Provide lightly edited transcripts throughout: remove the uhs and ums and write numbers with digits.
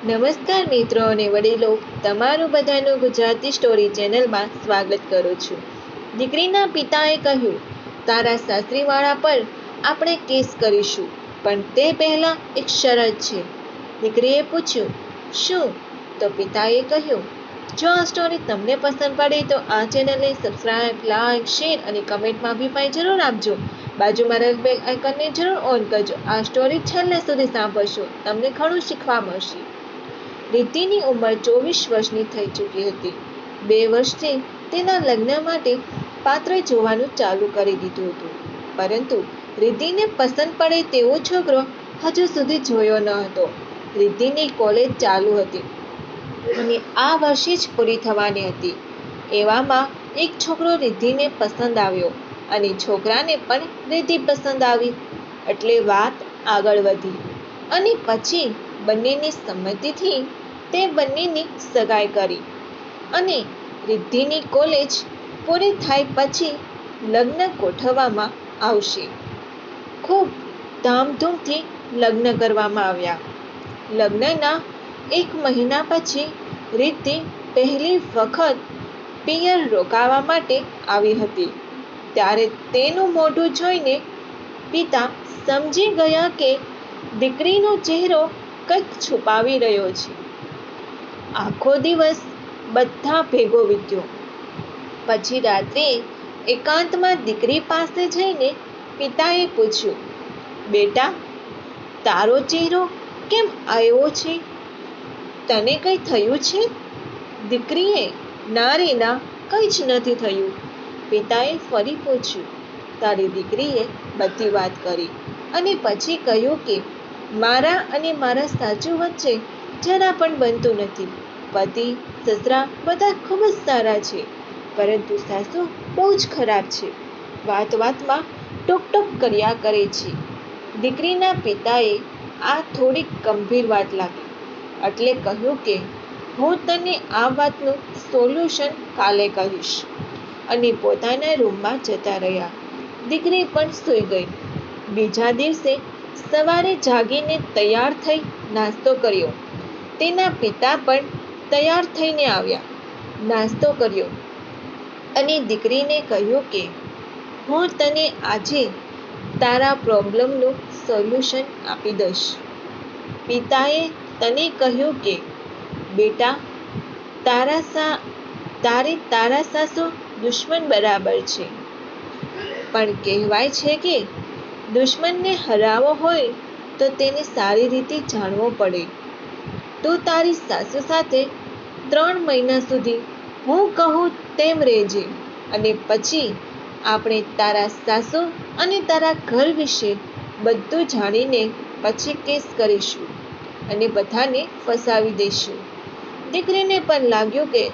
નમસ્કાર મિત્રો અને વડીલો, તમારું બધાનું ગુજરાતી સ્ટોરી ચેનલમાં સ્વાગત કરું છું. દીકરીના પિતાએ કહ્યું, તારા સાસરીવાળા પર આપણે કેસ કરીશું, પણ તે પહેલાં એક શરત છે. દીકરીએ પૂછ્યું, શું? તો પિતાએ કહ્યું, જો આ સ્ટોરી તમને પસંદ પડે તો આ ચેનલને સબસ્ક્રાઇબ, લાઇક, શેર અને કમેન્ટમાં અભિપ્રાય જરૂર આપજો. બાજુમાં રહેલ બેલ આઇકનને જરૂર ઓન કરજો. આ સ્ટોરી છેલ્લે સુધી સાંભળશો, તમને ઘણું શીખવા મળશે. રિદ્ધિની ઉંમર 24 વર્ષની થઈ ચૂકી હતી. 2 વર્ષથી તેના લગ્ન માટે પાત્ર જોવાનું ચાલુ કરી દીધું હતું, પરંતુ રિદ્ધિને પસંદ પડે તેવો છોકરો હજુ સુધી જોયો ન હતો. રિદ્ધિની કોલેજ ચાલુ હતી અને આ વર્ષે જ પૂરી થવાની હતી. એવામાં એક છોકરો રિદ્ધિને પસંદ આવ્યો અને છોકરાને પણ રિદ્ધિ પસંદ આવી. એટલે વાત આગળ વધી અને પછી બંનેની સંમતિથી તે બંનેની સગાઈ કરી અને રિદ્ધિની કોલેજ પૂરી થાય પછી લગ્ન ગોઠવવામાં આવશે. ખૂબ ધામધૂમથી લગ્ન કરવામાં આવ્યા. લગ્નના 1 મહિના પછી રિદ્ધિ પહેલી વખત પિયર રોકાવા માટે આવી હતી. ત્યારે તેનું મોઢું જોઈને પિતા સમજી ગયા કે દીકરીનો ચહેરો કંઈક છુપાવી રહ્યો છે. આખો દિવસ બધા ભેગો વીત્યો. પછી રાત્રે એકાંતમાં દીકરી પાસે જઈને પિતાએ પૂછ્યું, બેટા, તારો ચહેરો કેમ આવ્યો છે? તને કંઈ થયું છે? દીકરીએ, ના રે ના, કંઈ જ નથી થયું. પિતાએ ફરી પૂછ્યું. તારી દીકરીએ બધી વાત કરી અને પછી કહ્યું કે મારા અને મારા સાસુ વચ્ચે જરા પણ બનતું નથી. પતિ, સસરા બધા ખૂબ જ સારા છે, પરંતુ સાસુ બહુ જ ખરાબ છે. વાત વાતમાં ટોક કર્યા કરે છે. દીકરીના પિતાએ આ થોડીક ગંભીર વાત લાગી, એટલે કહ્યું કે હું તને આ વાતનું સોલ્યુશન કાલે કહીશ, અને પોતાના રૂમમાં જતા રહ્યા. દીકરી પણ સૂઈ ગઈ. બીજા દિવસે સવારે જાગીને તૈયાર થઈ નાસ્તો કર્યો. તેના પિતા પણ તૈયાર થઈને આવ્યા, નાસ્તો કર્યો અને દીકરીને કહ્યું કે હું તને આજે તારા પ્રોબ્લેમનું સોલ્યુશન આપી દઈશ. પિતાએ તને કહ્યું કે બેટા, તારા સાસુ દુશ્મન બરાબર છે, પણ કહેવાય છે કે દુશ્મનને હરાવવો હોય તો તેને સારી રીતે જાણવો પડે. તું તારી સાસુ સાથે 3 મહિના સુધી હું કહું તેમ રહેજે, અને પછી આપણે તારા સાસુ અને તારા ઘર વિશે બધું જાણીને પછી કેસ કરીશું અને બધાને ફસાવી દઈશું. દીકરીને પણ લાગ્યું કે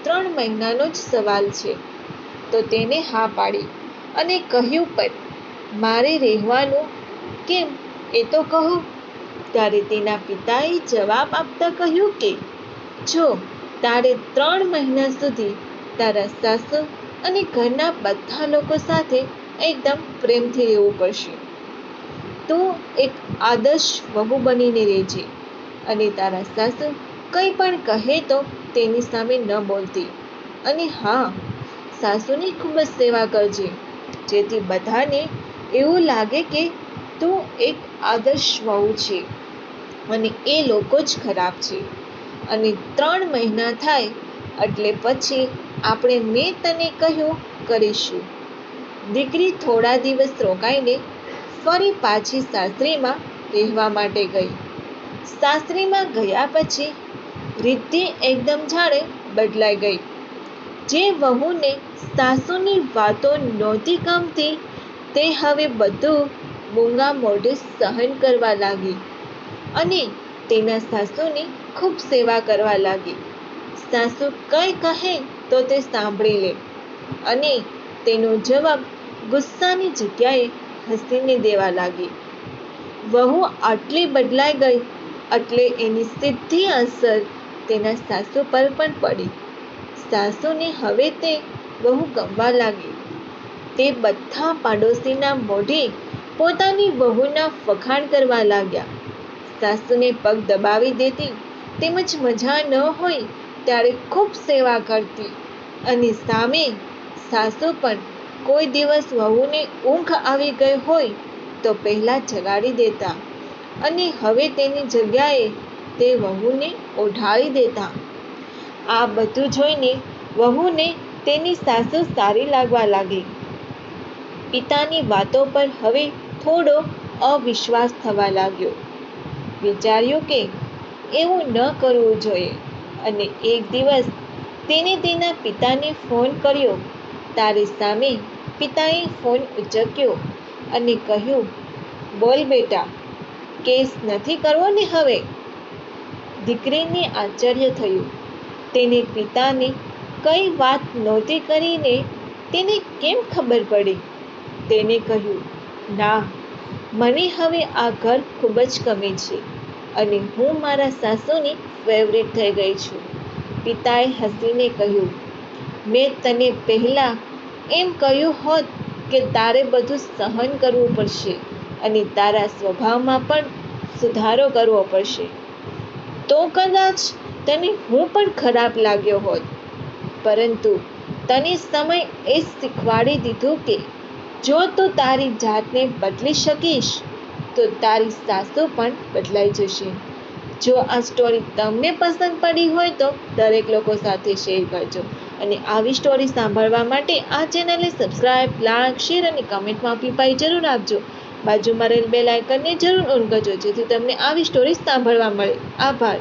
3 મહિનાનો જ સવાલ છે, તો તેને હા પાડી અને કહ્યું, પણ મારે રહેવાનું કેમ એ તો કહો. ત્યારે તેના પિતાએ જવાબ આપતા કહ્યું કે જો તારે 3 મહિના સુધી તારા સાસુ અને ઘરના બધા લોકો સાથે એકદમ પ્રેમથી રહેવું પડશે. તું એક આદર્શ વહુ બનીને રહેજે અને તારા સાસુ કંઈ પણ કહે તો તેની સામે ન બોલતી. અને હા, સાસુની ખૂબ જ સેવા કરજે, જેથી બધાને એવું લાગે કે તું એક આદર્શ વહુ છે અને એ લોકો જ ખરાબ છે. અને 3 મહિના થાય એટલે પછી આપણે મેં તને કહ્યું કરીશું. દીકરી થોડા દિવસ રોકાઈને ફરી પાછી સાસરીમાં રહેવા માટે ગઈ. સાસરીમાં ગયા પછી રિદ્ધિ એકદમ જાણે બદલાઈ ગઈ. જે વહુને સાસુની વાતો નહોતી ગમતી, તે હવે બધું મૂંગા મોઢે સહન કરવા લાગી અને તેના સાસુની ખૂબ સેવા કરવા લાગી. સાસુ કંઈ કહે તો તે સાંભળી લે અને તેનો જવાબ ગુસ્સાની જગ્યાએ હસીને દેવા લાગી. વહુ આટલી બદલાઈ ગઈ એટલે એની સીધી અસર તેના સાસુ પર પણ પડી. સાસુને હવે તે બહુ ગમવા લાગી. તે બધા પાડોશીના મોઢે પોતાની વહુના વખાણ કરવા લાગ્યા. સાસુને પગ દબાવી દેતી, તેમજ મજા ન હોય ત્યારે ખૂબ સેવા કરતી, અને સામે સાસુ પણ કોઈ દિવસ વહુને ઊંઘ આવી ગઈ હોય તો પહેલાં જગાડી દેતા, અને હવે તેની જગ્યાએ તે વહુને ઓઢાડી દેતા. આ બધું જોઈને વહુને તેની સાસુ સારી લાગવા લાગી. પિતાની વાતો પર હવે થોડો અવિશ્વાસ થવા લાગ્યો. વિચાર્યું કે એવું ન કરવું જોઈએ, અને એક દિવસ તેને તેના પિતાને ફોન કર્યો. તારી સામે પિતાએ ફોન ઉચક્યો અને કહ્યું, બોલ બેટા, કેસ નથી કરવો ને હવે? દીકરીને આશ્ચર્ય થયું. તેને પિતાને કઈ વાત નહોતી કરીને તેને કેમ ખબર પડી? તેને કહ્યું, ના, મને હવે આ ઘર ખૂબ જ ગમે છે, અને હું મારા સાસુની ફેવરેટ થઈ ગઈ છું. પિતાએ હસીને કહ્યું, મેં તને પહેલાં એમ કહ્યું હોત કે તારે બધું સહન કરવું પડશે અને તારા સ્વભાવમાં પણ સુધારો કરવો પડશે, તો કદાચ તને હું પણ ખરાબ લાગ્યો હોત. પરંતુ તને સમય એ શીખવાડી દીધું કે જો તું તારી જાતને બદલી શકીશ તો તારી સાસુ પણ બદલાઈ જશે. જો આ સ્ટોરી તમને પસંદ પડી હોય તો દરેક લોકો સાથે શેર કરજો, અને આવી સ્ટોરી સાંભળવા માટે આ ચેનલને સબસ્ક્રાઇબ, લાઈક, શેર અને કમેન્ટમાં પીપાઈ જરૂર આપજો. બાજુમાં રહેલ બેલ આઇકનને જરૂર ઓન કરજો, જેથી તમને આવી સ્ટોરી સાંભળવા મળે. આભાર.